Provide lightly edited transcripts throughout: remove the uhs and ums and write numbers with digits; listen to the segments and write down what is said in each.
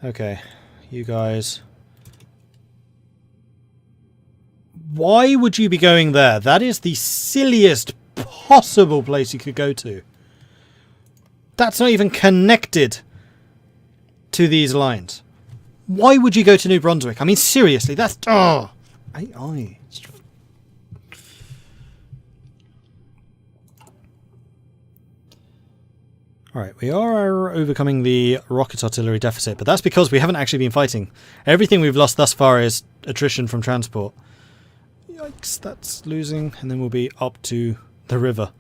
Okay, you guys. Why would you be going there? That is the silliest possible place you could go to. That's not even connected to these lines. Why would you go to New Brunswick? I mean, seriously, that's... Oh! AI. Alright, we are overcoming the rocket artillery deficit, but that's because we haven't actually been fighting. Everything we've lost thus far is attrition from transport. Yikes, that's losing, and then we'll be up to the river,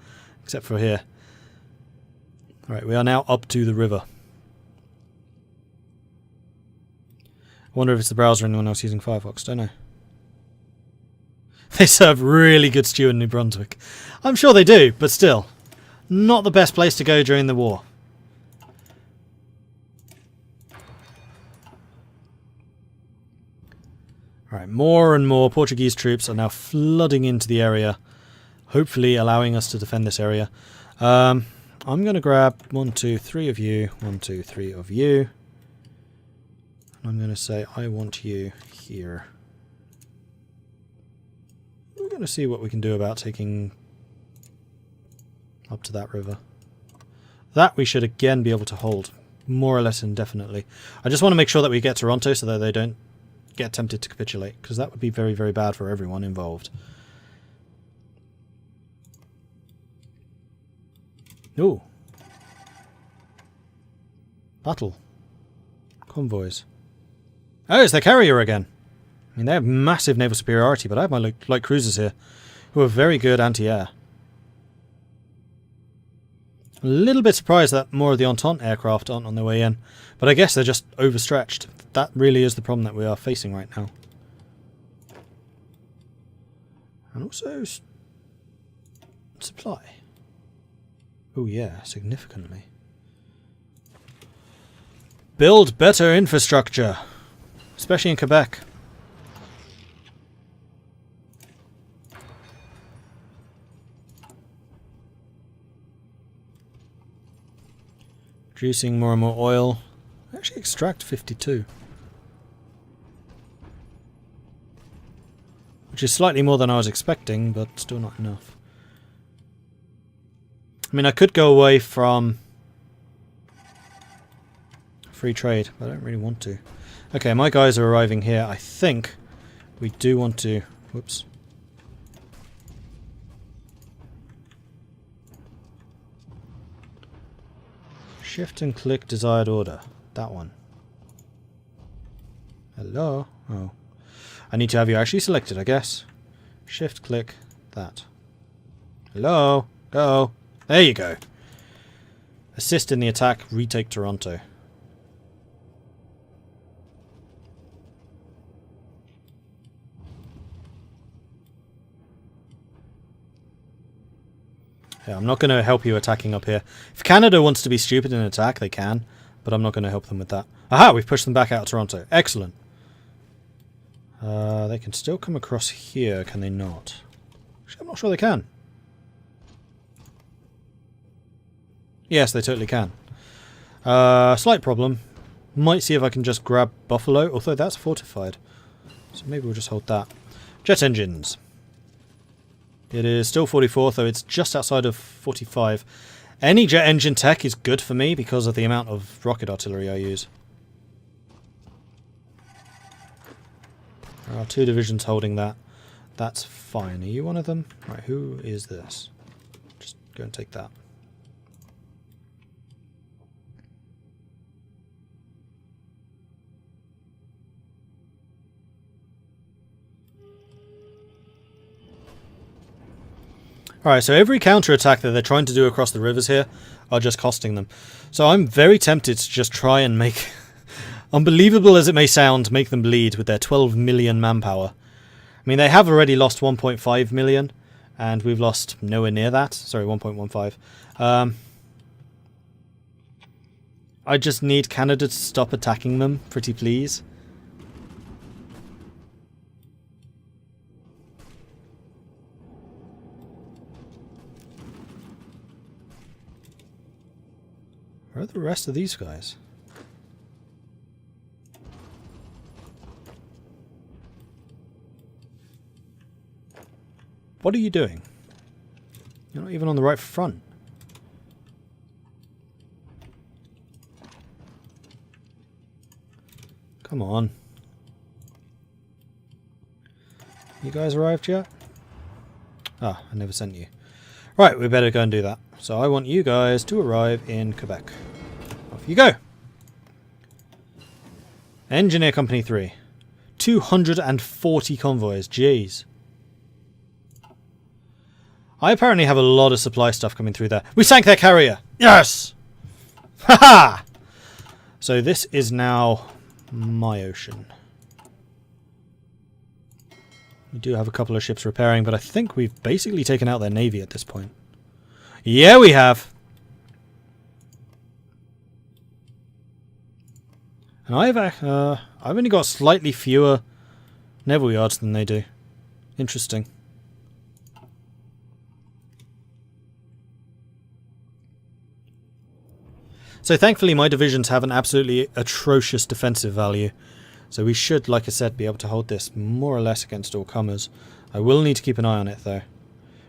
except for here. Alright, we are now up to the river. I wonder if it's the browser or anyone else using Firefox, don't know. They serve really good stew in New Brunswick. I'm sure they do, but still. Not the best place to go during the war. Alright, more and more Portuguese troops are now flooding into the area, hopefully allowing us to defend this area. I'm going to grab 1, 2, 3 of you, 1, 2, 3 of you. And I'm going to say, I want you here. We're going to see what we can do about taking up to that river. That we should again be able to hold, more or less indefinitely. I just want to make sure that we get Toronto so that they don't get tempted to capitulate, because that would be very, very bad for everyone involved. Ooh. Battle. Convoys. Oh, it's the carrier again. I mean, they have massive naval superiority, but I have my light cruisers here, who are very good anti-air. A little bit surprised that more of the Entente aircraft aren't on their way in, but I guess they're just overstretched. That really is the problem that we are facing right now. And also... supply. Oh yeah, significantly. Build better infrastructure, especially in Quebec. Producing more and more oil. Actually extract 52. Which is slightly more than I was expecting, but still not enough. I mean, I could go away from free trade, but I don't really want to. Okay, my guys are arriving here. I think we do want to... Whoops. Shift and click desired order. That one. Hello? Oh. I need to have you actually selected, I guess. Shift click that. Hello? Go. There you go. Assist in the attack. Retake Toronto. Yeah, I'm not going to help you attacking up here. If Canada wants to be stupid and attack, they can, but I'm not going to help them with that. Aha! We've pushed them back out of Toronto. Excellent. They can still come across here, can they not? Actually, I'm not sure they can. Yes, they totally can. Slight problem. Might see if I can just grab Buffalo, although that's fortified. So maybe we'll just hold that. Jet engines. It is still 44, though it's just outside of 45. Any jet engine tech is good for me because of the amount of rocket artillery I use. There are 2 divisions holding that. That's fine. Are you one of them? Right, who is this? Just go and take that. Alright, so every counter-attack that they're trying to do across the rivers here are just costing them. So I'm very tempted to just try and make, unbelievable as it may sound, make them bleed with their 12 million manpower. I mean, they have already lost 1.5 million, and we've lost nowhere near that. Sorry, 1.15. I just need Canada to stop attacking them, pretty please. Where are the rest of these guys? What are you doing? You're not even on the right front. Come on. You guys arrived yet? Ah, I never sent you. Right, we better go and do that. So I want you guys to arrive in Quebec. Off you go. Engineer Company 3. 240 convoys. Jeez. I apparently have a lot of supply stuff coming through there. We sank their carrier! Yes! Haha! So this is now my ocean. We do have a couple of ships repairing, but I think we've basically taken out their navy at this point. Yeah, we have! And I've only got slightly fewer naval yards than they do. Interesting. So thankfully my divisions have an absolutely atrocious defensive value. So we should, like I said, be able to hold this more or less against all comers. I will need to keep an eye on it though.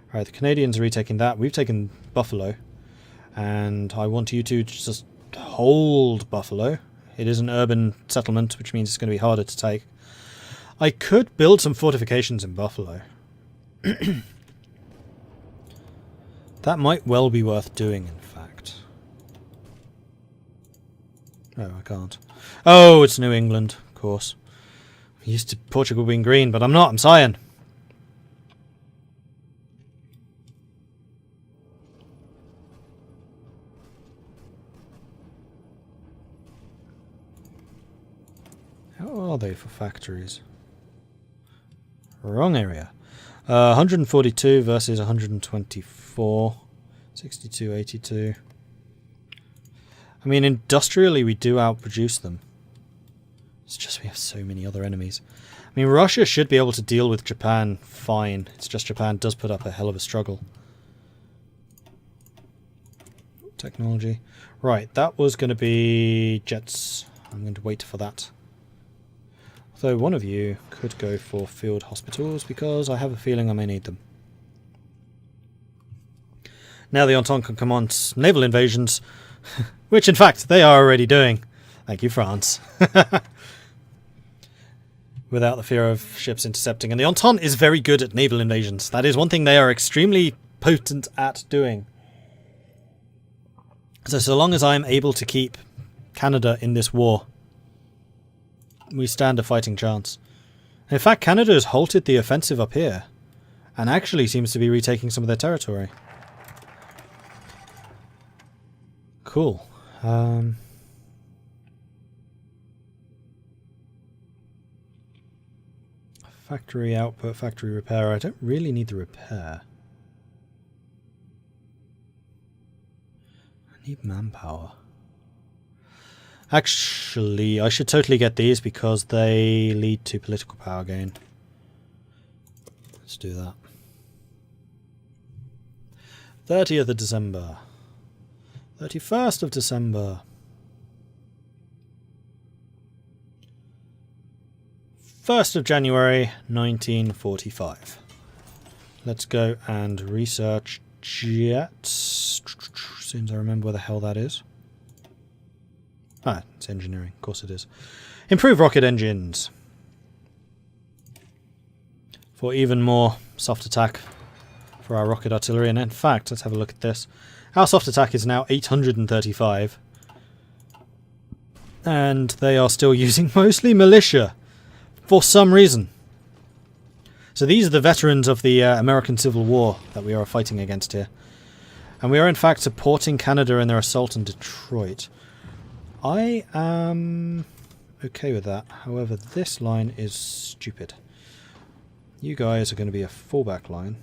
Alright, the Canadians are retaking that. We've taken Buffalo. And I want you to just hold Buffalo. It is an urban settlement, which means it's going to be harder to take. I could build some fortifications in Buffalo. That might well be worth doing, in fact. No, I can't. Oh, it's New England, of course. I'm used to Portugal being green, but I'm not. I'm cyan. How are they for factories? Wrong area. 142 versus 124. 62, 82. I mean, industrially we do outproduce them. It's just we have so many other enemies. I mean, Russia should be able to deal with Japan fine. It's just Japan does put up a hell of a struggle. Technology. Right, that was going to be jets. I'm going to wait for that. Though one of you could go for field hospitals because I have a feeling I may need them. Now the Entente can come on naval invasions, which in fact they are already doing. Thank you, France. Without the fear of ships intercepting. And the Entente is very good at naval invasions. That is one thing they are extremely potent at doing. So long as I'm able to keep Canada in this war, we stand a fighting chance. In fact, Canada has halted the offensive up here and actually seems to be retaking some of their territory. Cool. Factory output, factory repair. I don't really need the repair. I need manpower. Actually, I should totally get these because they lead to political power gain. Let's do that. 30th of December. 31st of December. 1st of January 1945. Let's go and research jets. As soon as I remember where the hell that is. Ah, it's engineering. Of course it is. Improve rocket engines. For even more soft attack for our rocket artillery. And in fact, let's have a look at this. Our soft attack is now 835. And they are still using mostly militia. For some reason. So these are the veterans of the American Civil War that we are fighting against here. And we are in fact supporting Canada in their assault on Detroit. I am okay with that. However, this line is stupid. You guys are going to be a fallback line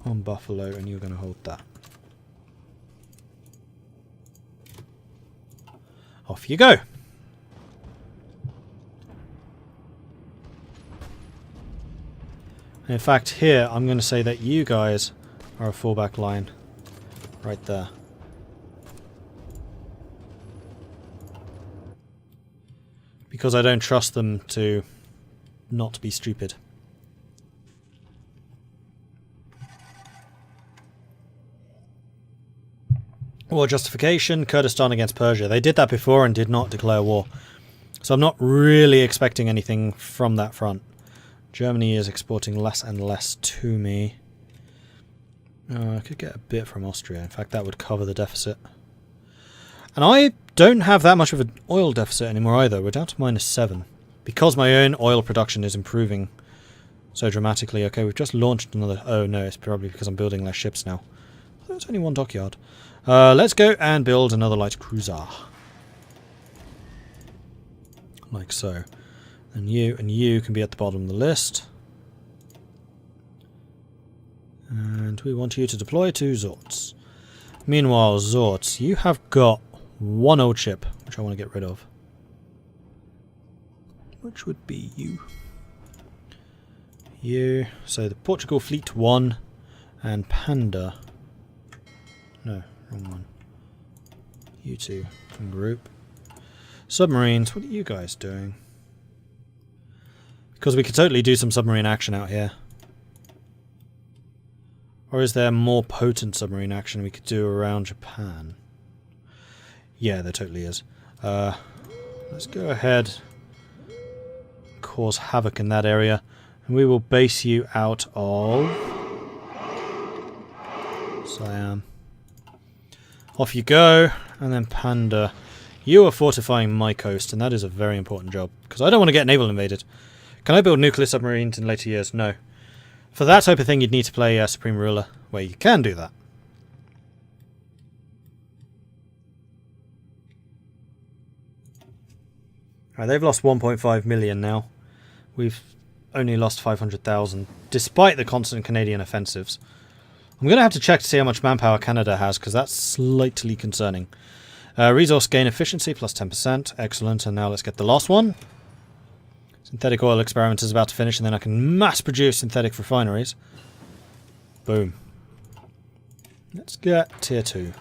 on Buffalo, and you're going to hold that. Off you go. In fact, here I'm going to say that you guys are a fallback line right there. Because I don't trust them to not be stupid. War justification, Kurdistan against Persia. They did that before and did not declare war. So I'm not really expecting anything from that front. Germany is exporting less and less to me. I could get a bit from Austria. In fact, that would cover the deficit. And I don't have that much of an oil deficit anymore either. We're down to -7. Because my own oil production is improving so dramatically. Okay, we've just launched another... Oh no, it's probably because I'm building less ships now. There's only one dockyard. Let's go and build another light cruiser. Like so. And you can be at the bottom of the list. And we want you to deploy to Zorts. Meanwhile, Zorts, you have got one old ship, which I want to get rid of. Which would be you. You. So the Portugal Fleet 1 and Panda. No, wrong one. You two can group. Submarines, what are you guys doing? Because we could totally do some submarine action out here. Or is there more potent submarine action we could do around Japan? Yeah, there totally is. Let's go ahead, cause havoc in that area, and we will base you out of Siam. Off you go, and then Panda. You are fortifying my coast, and that is a very important job, because I don't want to get naval invaded. Can I build nuclear submarines in later years? No. For that type of thing, you'd need to play Supreme Ruler, where you can do that. Alright, they've lost 1.5 million now. We've only lost 500,000, despite the constant Canadian offensives. I'm going to have to check to see how much manpower Canada has, because that's slightly concerning. Resource gain efficiency, plus 10%. Excellent, and now let's get the last one. Synthetic oil experiment is about to finish, and then I can mass produce synthetic refineries. Boom. Let's get tier 2.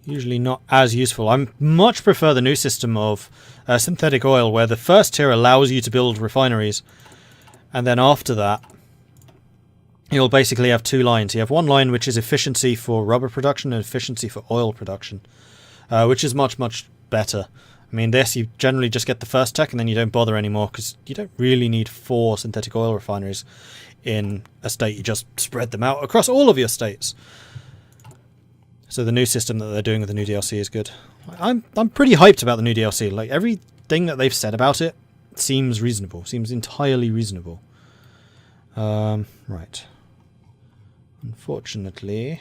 Usually not as useful. I much prefer the new system of synthetic oil, where the first tier allows you to build refineries, and then after that you'll basically have two lines. You have one line which is efficiency for rubber production and efficiency for oil production, which is much, much better. I mean, this, you generally just get the first tech and then you don't bother anymore, because you don't really need 4 synthetic oil refineries in a state. You just spread them out across all of your states. So the new system that they're doing with the new DLC is good. I'm pretty hyped about the new DLC. Like, everything that they've said about it seems reasonable. Seems entirely reasonable. Right. Unfortunately,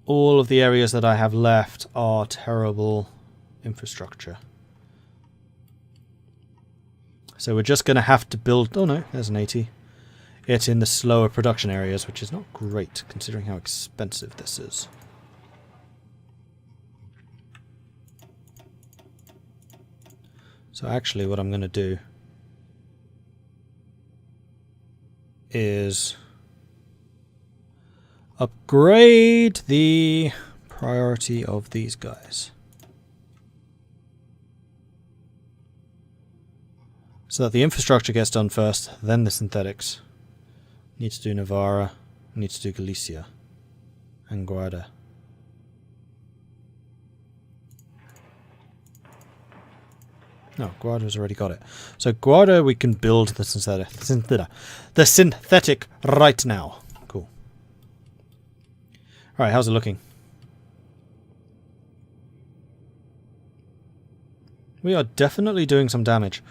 all of the areas that I have left are terrible infrastructure. So we're just going to have to build... Oh no, there's an 80. It in the slower production areas, which is not great, considering how expensive this is. So actually what I'm going to do is upgrade the priority of these guys, so that the infrastructure gets done first, then the synthetics. Need to do Navarra, need to do Galicia, and Guarda. No, Guarda's already got it. So Guarda, we can build the synthetic right now. Cool. Alright, how's it looking? We are definitely doing some damage.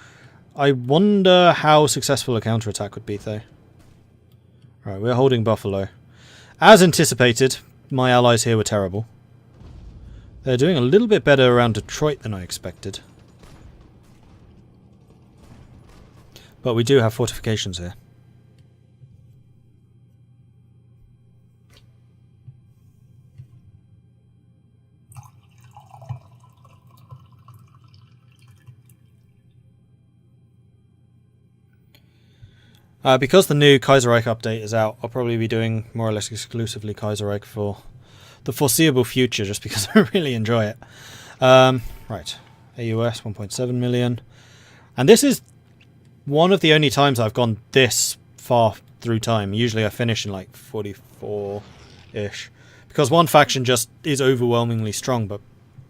I wonder how successful a counterattack would be, though. Alright, we're holding Buffalo. As anticipated, my allies here were terrible. They're doing a little bit better around Detroit than I expected. But we do have fortifications here. Because the new Kaiserreich update is out, I'll probably be doing more or less exclusively Kaiserreich for the foreseeable future, just because I really enjoy it. Right, AUS 1.7 million. And this is one of the only times I've gone this far through time. Usually I finish in like 44-ish. Because one faction just is overwhelmingly strong, but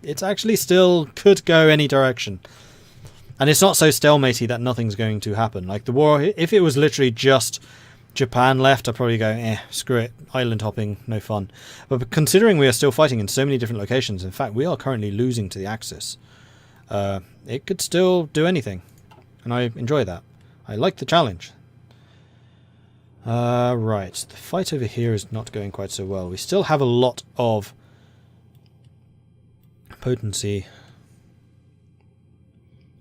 it's actually still could go any direction. And it's not so stalematy that nothing's going to happen. Like the war, if it was literally just Japan left, I'd probably go, screw it, island hopping, no fun. But considering we are still fighting in so many different locations, in fact, we are currently losing to the Axis, it could still do anything. And I enjoy that. I like the challenge. Right, the fight over here is not going quite so well. We still have a lot of potency.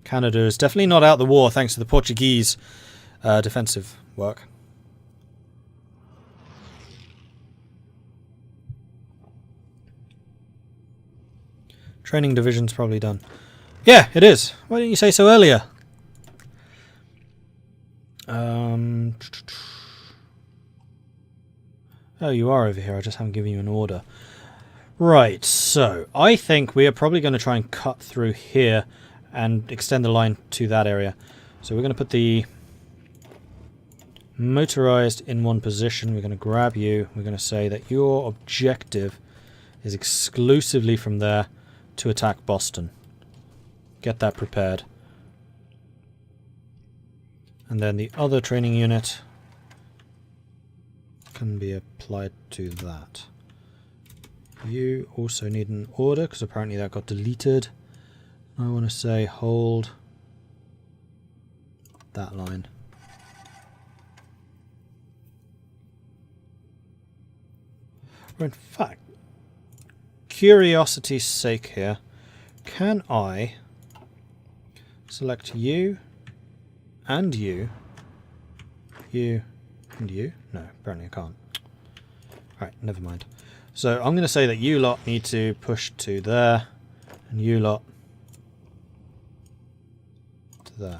Canada is definitely not out the war thanks to the Portuguese defensive work. Training division's probably done. Yeah, it is. Why didn't you say so earlier? Oh, you are over here. I just haven't given you an order. Right, so I think we are probably going to try and cut through here and extend the line to that area. So we're going to put the motorized in one position. We're going to grab you. We're going to say that your objective is exclusively from there to attack Boston. Get that prepared. And then the other training unit can be applied to that. You also need an order because apparently that got deleted. I want to say hold that line. Or in fact, curiosity's sake here, can I select you and you, you and you? No, apparently I can't. Alright, never mind. So I'm going to say that you lot need to push to there and you lot to there.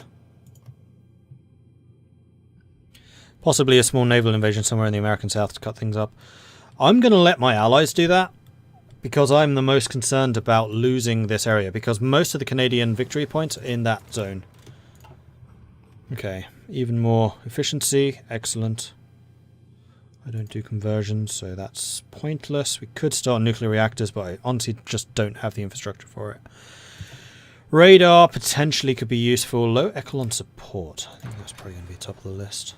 Possibly a small naval invasion somewhere in the American South to cut things up. I'm going to let my allies do that because I'm the most concerned about losing this area because most of the Canadian victory points are in that zone. Okay, even more efficiency, excellent. I don't do conversions, so that's pointless. We could start nuclear reactors, but I honestly just don't have the infrastructure for it. Radar potentially could be useful. Low echelon support. I think that's probably going to be top of the list.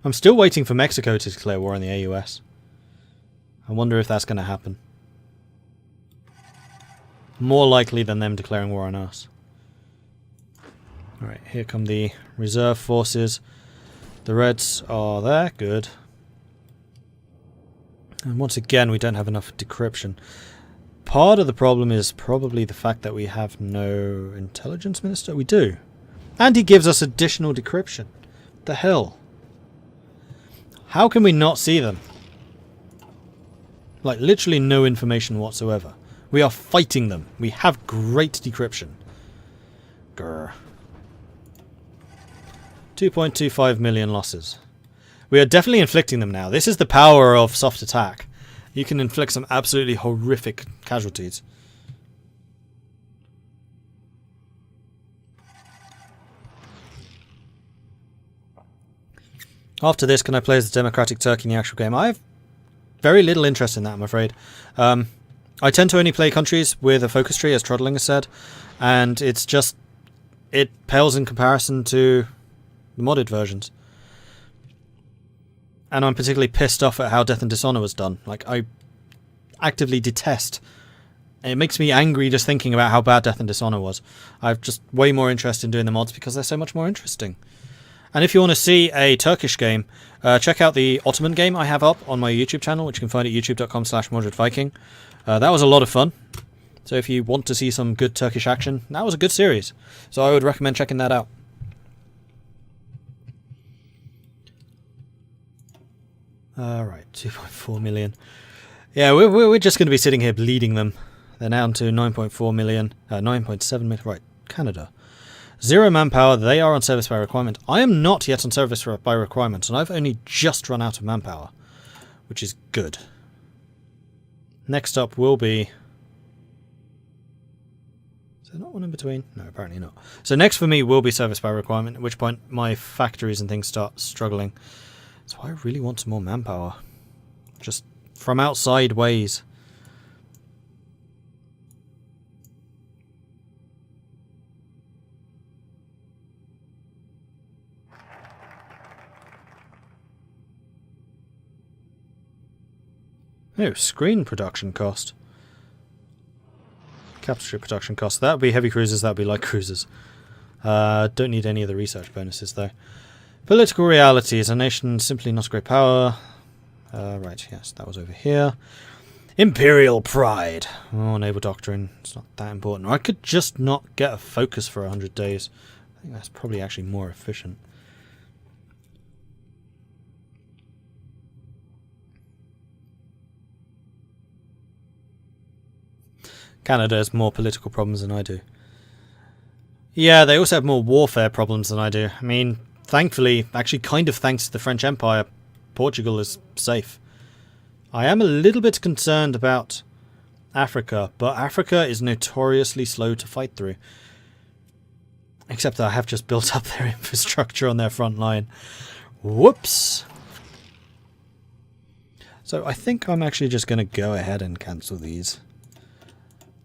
I'm still waiting for Mexico to declare war on the AUS. I wonder if that's going to happen. More likely than them declaring war on us. Alright, here come the reserve forces. The Reds are there, good. And once again, we don't have enough decryption. Part of the problem is probably the fact that we have no intelligence minister. We do. And he gives us additional decryption. What the hell? How can we not see them? Like, literally no information whatsoever. We are fighting them. We have great decryption. Grr. 2.25 million losses. We are definitely inflicting them now. This is the power of soft attack. You can inflict some absolutely horrific casualties. After this, can I play as the Democratic Turkey in the actual game? I have very little interest in that, I'm afraid. I tend to only play countries with a focus tree, as Trottling has said, and it's just, it pales in comparison to the modded versions. And I'm particularly pissed off at how Death and Dishonor was done. Like, I actively detest. It makes me angry just thinking about how bad Death and Dishonor was. I've just way more interest in doing the mods because they're so much more interesting. And if you want to see a Turkish game, check out the Ottoman game I have up on my YouTube channel, which you can find at youtube.com/MordredViking. That was a lot of fun. So if you want to see some good Turkish action, that was a good series. So I would recommend checking that out. Alright, 2.4 million. Yeah, we're just going to be sitting here bleeding them. They're down to 9.4 million, 9.7 million. Right, Canada. 0 manpower, they are on service by requirement. I am not yet on service by requirement, and I've only just run out of manpower, which is good. Next up will be Is there not one in between? No, apparently not. So next for me will be service by requirement, at which point my factories and things start struggling. That's why I really want some more manpower. Just from outside ways. Oh, screen production cost. Capital production cost. That would be heavy cruisers, that would be light cruisers. Don't need any of the research bonuses though. Political realities. A nation simply not a great power. Right, yes, that was over here. Imperial pride. Oh, naval doctrine. It's not that important. I could just not get a focus for 100 days. I think that's probably actually more efficient. Canada has more political problems than I do. Yeah, they also have more warfare problems than I do. I mean, thankfully, actually kind of thanks to the French Empire, Portugal is safe. I am a little bit concerned about Africa, but Africa is notoriously slow to fight through. Except that I have just built up their infrastructure on their front line. Whoops! So I think I'm actually just going to go ahead and cancel these.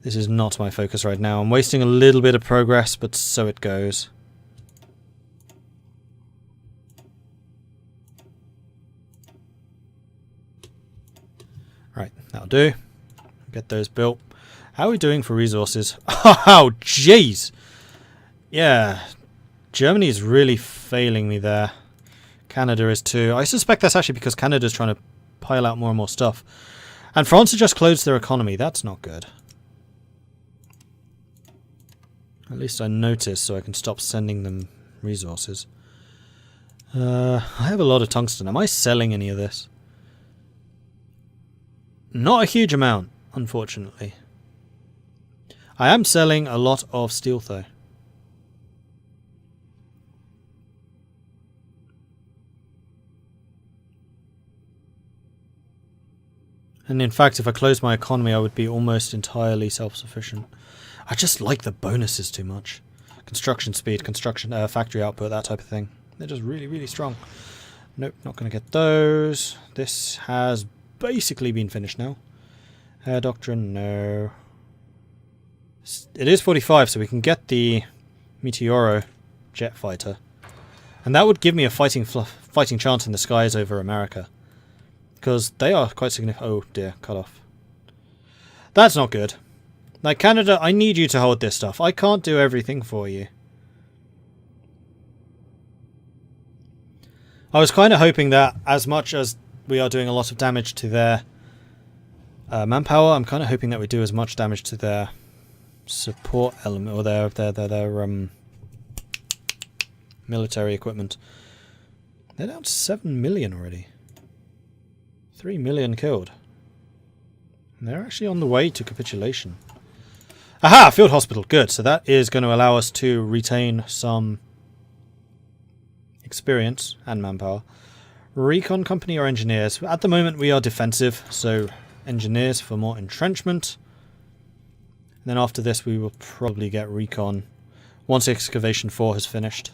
This is not my focus right now. I'm wasting a little bit of progress, but so it goes. Right, that'll do. Get those built. How are we doing for resources? Oh, jeez! Yeah, Germany is really failing me there. Canada is too. I suspect that's actually because Canada's trying to pile out more and more stuff. And France has just closed their economy. That's not good. At least I noticed, so I can stop sending them resources. I have a lot of tungsten. Am I selling any of this? Not a huge amount, unfortunately. I am selling a lot of steel, though. And in fact, if I closed my economy, I would be almost entirely self-sufficient. I just like the bonuses too much. Construction speed, construction factory output, that type of thing. They're just really, really strong. Nope, not going to get those. This has basically been finished now. Air doctrine, no. It is 45, so we can get the Meteoro jet fighter. And that would give me a fighting chance in the skies over America. Because they are quite significant. Oh dear, cut off. That's not good. Like, Canada, I need you to hold this stuff. I can't do everything for you. I was kind of hoping that as much as we are doing a lot of damage to their manpower, I'm kind of hoping that we do as much damage to their support element, or their military equipment. They're down to 7 million already. 3 million killed. And they're actually on the way to capitulation. Aha! Field hospital. Good. So that is going to allow us to retain some experience and manpower. Recon company or engineers? At the moment we are defensive, so engineers for more entrenchment. And then after this we will probably get recon once excavation 4 has finished.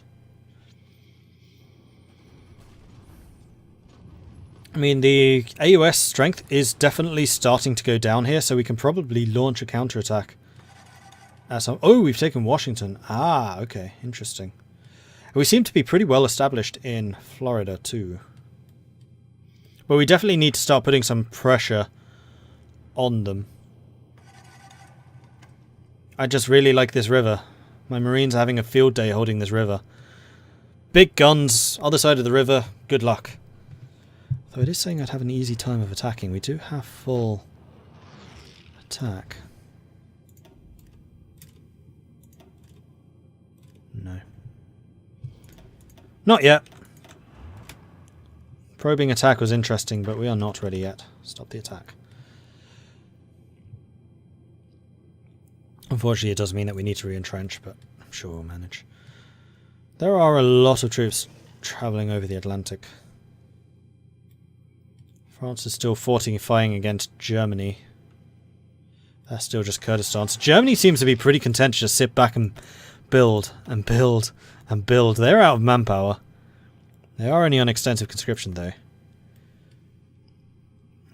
I mean, the AUS strength is definitely starting to go down here, so we can probably launch a counterattack. Oh, we've taken Washington. Ah, okay, interesting. We seem to be pretty well established in Florida too. But we definitely need to start putting some pressure on them. I just really like this river. My Marines are having a field day holding this river. Big guns, other side of the river, good luck. Though it is saying I'd have an easy time of attacking. We do have full attack. No. Not yet. Probing attack was interesting, but we are not ready yet. Stop the attack. Unfortunately, it does mean that we need to re-entrench, but I'm sure we'll manage. There are a lot of troops travelling over the Atlantic. France is still fortifying against Germany. That's still just Kurdistan. So Germany seems to be pretty content to just sit back and build and build and build. They're out of manpower. They are only on extensive conscription though.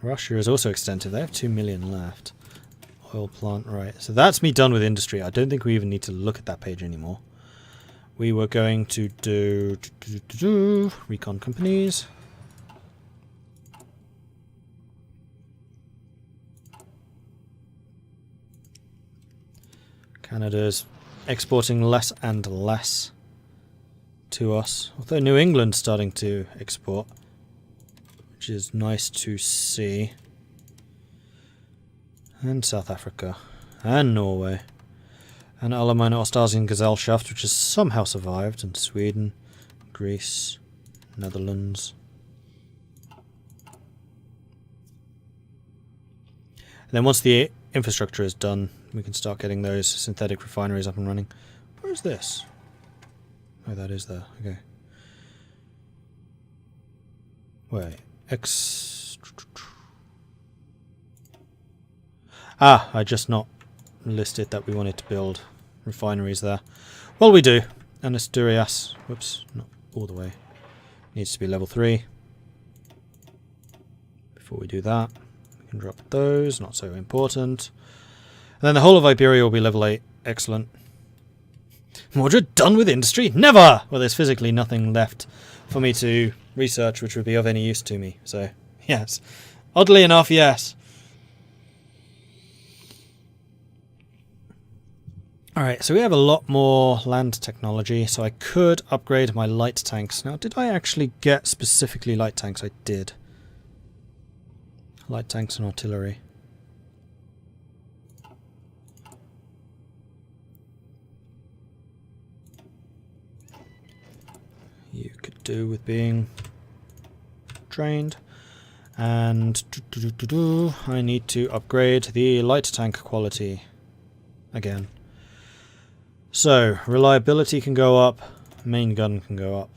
Russia is also extensive. They have 2 million left. Oil plant, right. So that's me done with industry. I don't think we even need to look at that page anymore. We were going to do recon companies. Canada's exporting less and less to us. Although New England's starting to export, which is nice to see. And South Africa. And Norway. And Allgemeine Ostasiengesellschaft, which has somehow survived. And Sweden, Greece, Netherlands. And then once the infrastructure is done, we can start getting those synthetic refineries up and running. Where is this? Oh, that is there. Okay. Wait. I just not listed that we wanted to build refineries there. Well, we do. And Asturias, whoops, not all the way. Needs to be level 3. Before we do that, we can drop those, not so important. And then the whole of Iberia will be level 8. Excellent. Mordred done with industry? Never! Well, there's physically nothing left for me to research which would be of any use to me. So, yes. Oddly enough, yes. Alright, so we have a lot more land technology, so I could upgrade my light tanks. Now, did I actually get specifically light tanks? I did. Light tanks and artillery. You could do with being trained. And I need to upgrade the light tank quality again. So, reliability can go up, main gun can go up.